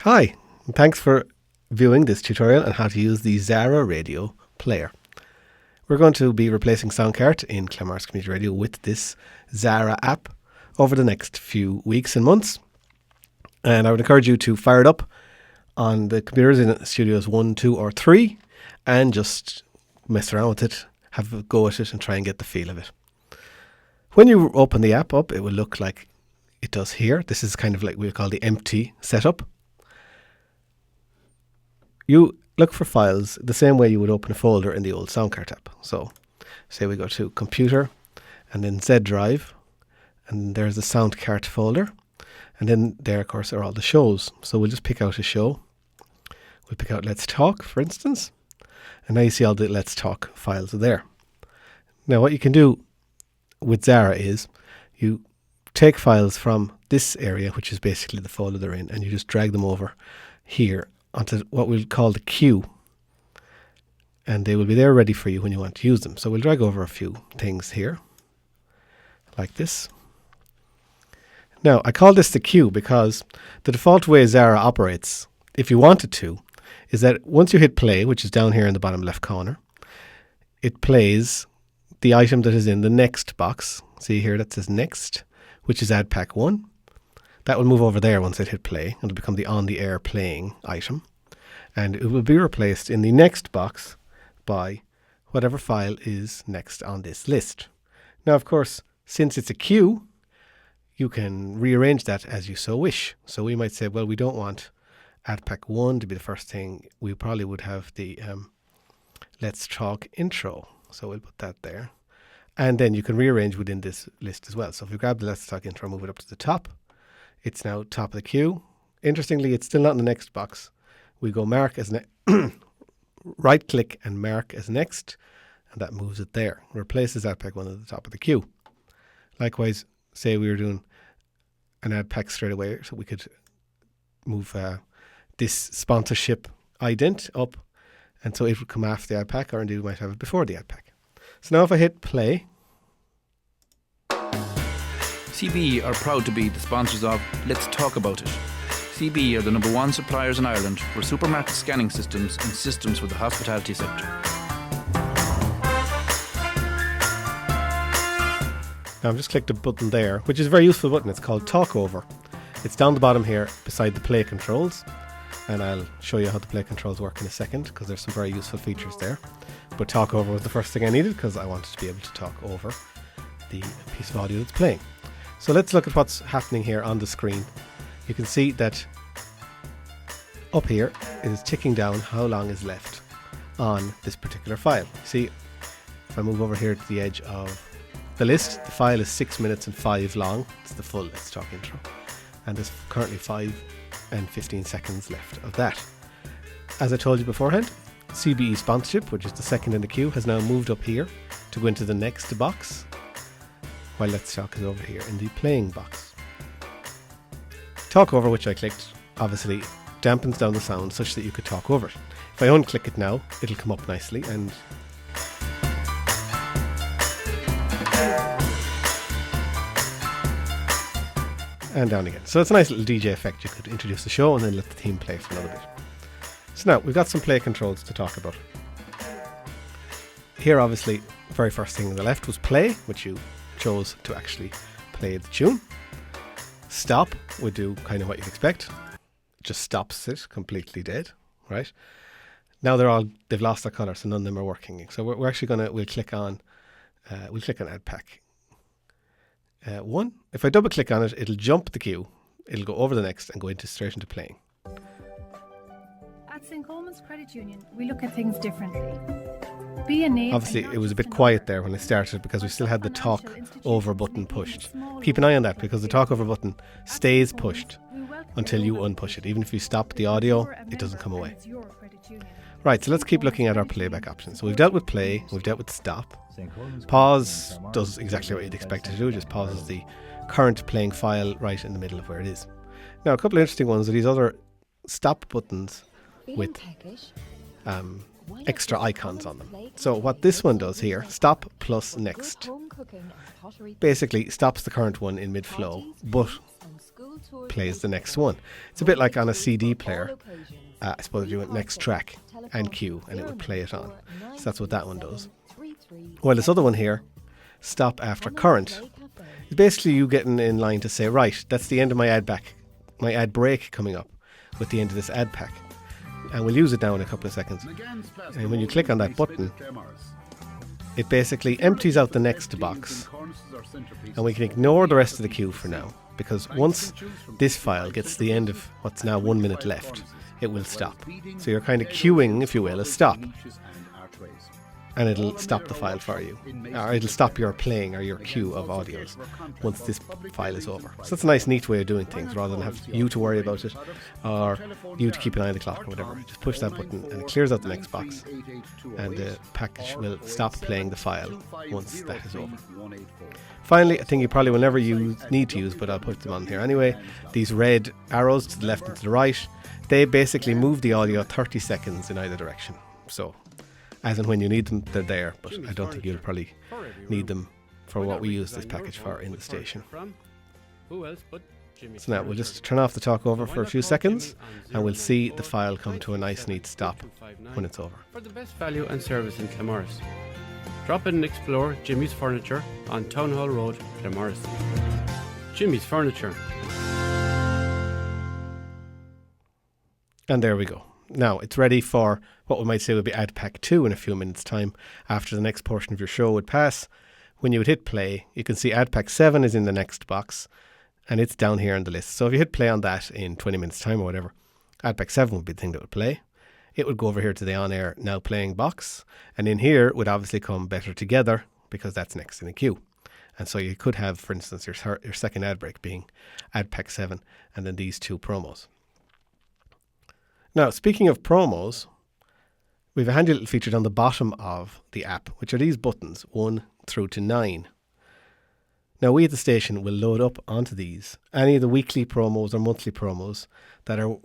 Hi, and thanks for viewing this tutorial on how to use the Zara Radio player. We're going to be replacing Soundcart in Clamars Community Radio with this Zara app over the next few weeks and months. And I would encourage you to fire it up on the computers in Studios 1, 2 or 3 and just mess around with it, have a go at it and try and get the feel of it. When you open the app up, it will look like it does here. This is kind of like we'll call the empty setup. You look for files the same way you would open a folder in the old Soundcart app. So say we go to Computer and then Z Drive, and there's the Soundcart folder. And then there, of course, are all the shows. So we'll just pick out a show. We'll pick out Let's Talk, for instance. And now you see all the Let's Talk files are there. Now what you can do with Zara is you take files from this area, which is basically the folder they're in, and you just drag them over here onto what we'll call the queue. And they will be there ready for you when you want to use them. So we'll drag over a few things here, like this. Now, I call this the queue because the default way Zara operates, if you wanted to, is that once you hit play, which is down here in the bottom left corner, it plays the item that is in the next box. See here that says next, which is Add Pack 1. That will move over there once it hit play and it'll become the on the air playing item. And it will be replaced in the next box by whatever file is next on this list. Now, of course, since it's a queue, you can rearrange that as you so wish. So we might say, well, we don't want Add Pack 1 to be the first thing. We probably would have the Let's Talk intro. So we'll put that there. And then you can rearrange within this list as well. So if you grab the Let's Talk intro, move it up to the top, it's now top of the queue. Interestingly, it's still not in the next box. We go mark as right click and mark as next, and that moves it there. Replaces Add Pack 1 at the top of the queue. Likewise, say we were doing an Add Pack straight away, so we could move this sponsorship ident up, and so it would come after the Add Pack, or indeed we might have it before the Add Pack. So now if I hit play, CBE are proud to be the sponsors of Let's Talk About It. CBE are the #1 suppliers in Ireland for supermarket scanning systems and systems for the hospitality sector. now I've just clicked a button there, which is a very useful button. It's called Talk Over. It's down the bottom here beside the play controls, and I'll show you how the play controls work in a second because there's some very useful features there. But Talk Over was the first thing I needed because I wanted to be able to talk over the piece of audio that's playing. So let's look at what's happening here on the screen. You can see that up here it is ticking down how long is left on this particular file. See, if I move over here to the edge of the list, the file is 6 minutes and 5 long. It's the full Let's Talk intro. And there's currently 5 and 15 seconds left of that. As I told you beforehand, CBE sponsorship, which is the second in the queue, has now moved up here to go into the next box, while Let's Talk is over here in the playing box. Talk Over, which I clicked, obviously dampens down the sound such that you could talk over it. If I unclick it now, it'll come up nicely and down again. So it's a nice little DJ effect. You could introduce the show and then let the theme play for another bit. So now we've got some play controls to talk about. Here, obviously, the very first thing on the left was play, which you chose to actually play the tune. Stop would do kind of what you'd expect. It just stops it completely dead, right? Now they've lost their colour, so none of them are working. So we're actually we'll click on Add Pack 1. If I double click on it, it'll jump the queue. It'll go over the next and go straight into playing. At St. Coleman's Credit Union, we look at things differently. Obviously, it was a bit quiet there when I started because we still had the Talk Over button pushed. Keep an eye on that because the Talk Over button stays pushed until you unpush it. Even if you stop the audio, it doesn't come away. Right, so let's keep looking at our playback options. So we've dealt with play, we've dealt with stop. Pause does exactly what you'd expect it to do, just pauses the current playing file right in the middle of where it is. Now, a couple of interesting ones are these other stop buttons with extra icons on them. So what this one does here, stop plus next, basically stops the current one in mid-flow, but plays the next one. It's a bit like on a CD player. I suppose if you went next track and cue, and it would play it on. So that's what that one does. Well, this other one here, stop after current, is basically you getting in line to say, right, that's the end of my ad break coming up with the end of this ad pack. And we'll use it now in a couple of seconds. And when you click on that button, it basically empties out the next box, and we can ignore the rest of the queue for now, because once this file gets to the end of what's now 1 minute left, it will stop. So you're kind of queuing, if you will, a stop, and it'll stop the file for you, or it'll stop your playing or your queue of audios once this file is over. So that's a nice, neat way of doing things, rather than have you to worry about it or you to keep an eye on the clock or whatever. Just push that button and it clears out the next box, and the package will stop playing the file once that is over. Finally, a thing you probably will never need to use, but I'll put them on here anyway. These red arrows to the left and to the right, they basically move the audio 30 seconds in either direction. So as and when you need them, they're there, but I don't think you'll probably need them for what we use this package for in the station. So now we'll just turn off the talk over for a few seconds, and we'll see the file come to a nice neat stop when it's over. For the best value and service in Claremorris, drop in and explore Jimmy's Furniture on Town Hall Road, Claremorris. Jimmy's Furniture. And there we go. Now it's ready for what we might say would be ad pack 2 in a few minutes time, after the next portion of your show would pass. When you would hit play, you can see ad pack 7 is in the next box, and it's down here on the list. So if you hit play on that in 20 minutes time or whatever, ad pack 7 would be the thing that would play. It would go over here to the on air now playing box, and in here would obviously come Better Together, because that's next in the queue. And so you could have, for instance, your second ad break being ad pack 7, and then these two promos. Now, speaking of promos, we have a handy little feature on the bottom of the app, which are these buttons, 1 through to 9. Now, we at the station will load up onto these any of the weekly promos or monthly promos that are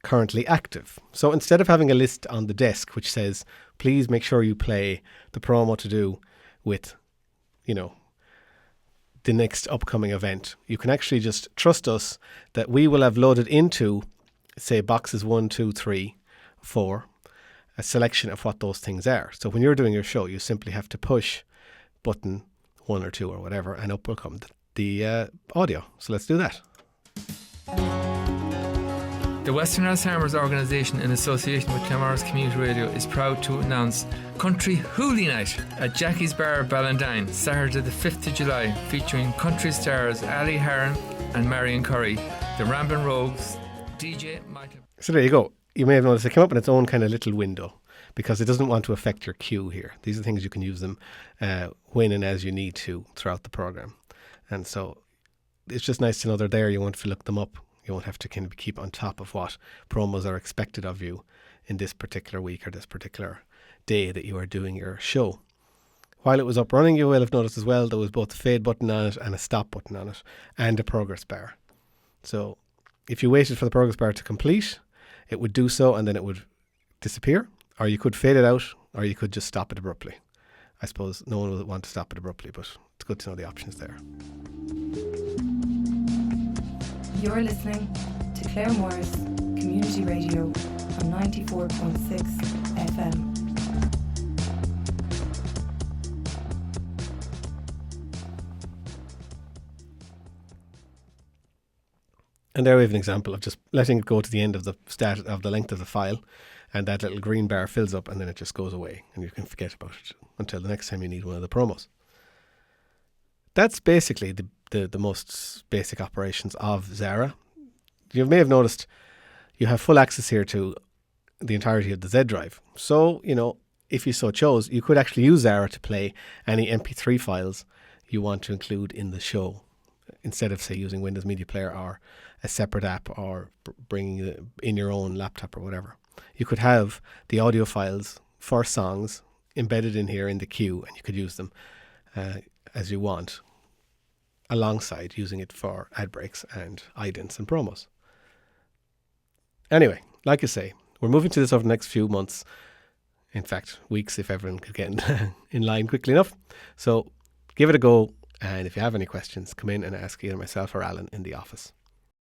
currently active. So instead of having a list on the desk which says, please make sure you play the promo to do with, the next upcoming event, you can actually just trust us that we will have loaded into, say, boxes 1, 2, 3, 4, a selection of what those things are. So when you're doing your show, you simply have to push button 1 or 2 or whatever, and up will come the audio. So let's do that. The Western Alzheimer's Organisation, in association with Claremorris Community Radio, is proud to announce Country Hoolie Night at Jackie's Bar, Ballindine, Saturday the 5th of July, featuring country stars Ali Harron and Marion Curry, the Ramblin' Rogues, DJ Michael. So there you go. You may have noticed it came up in its own kind of little window, because it doesn't want to affect your queue here. These are things you can use them when and as you need to throughout the program. And so it's just nice to know they're there. You won't have to look them up. You won't have to kind of keep on top of what promos are expected of you in this particular week or this particular day that you are doing your show. While it was up running, you will have noticed as well there was both a fade button on it and a stop button on it, and a progress bar. So if you waited for the progress bar to complete, it would do so and then it would disappear, or you could fade it out, or you could just stop it abruptly. I suppose no one would want to stop it abruptly, but it's good to know the options there. You're listening to Claremorris Community Radio on 94.6 FM. And there we have an example of just letting it go to the end of the length of the file, and that little green bar fills up and then it just goes away and you can forget about it until the next time you need one of the promos. That's basically the most basic operations of Zara. You may have noticed you have full access here to the entirety of the Z drive. So, if you so chose, you could actually use Zara to play any MP3 files you want to include in the show, instead of, say, using Windows Media Player or a separate app or bringing it in your own laptop or whatever. You could have the audio files for songs embedded in here in the queue, and you could use them as you want, alongside using it for ad breaks and idents and promos. Anyway, like I say, we're moving to this over the next few months. In fact, weeks, if everyone could get in line quickly enough. So give it a go. And if you have any questions, come in and ask either myself or Alan in the office.